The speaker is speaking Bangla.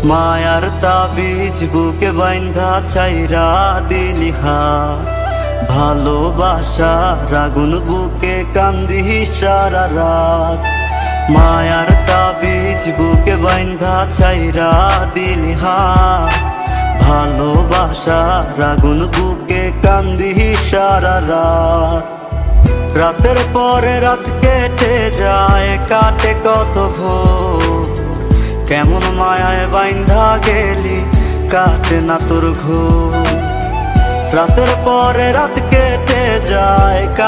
মায়ার তাবিজ বুকে বাইন্ধা ছাইরা দিলি হাত, ভালোবাসার আগুন বুকে কান্দি সারা রাত। মায়ার তাবিজ বুকে বাইন্ধা ছাইরা দিলি হাত, ভালোবাসার আগুন বুকে কান্দি সারা রাত। রাতের পরে রাত কেটে যায়, কাটে কত ভোর, কেমন মায়ায় বাইন্ধা গেলি কাটে না তোর ঘোর। রাতের পরে রাত কেটে যায়।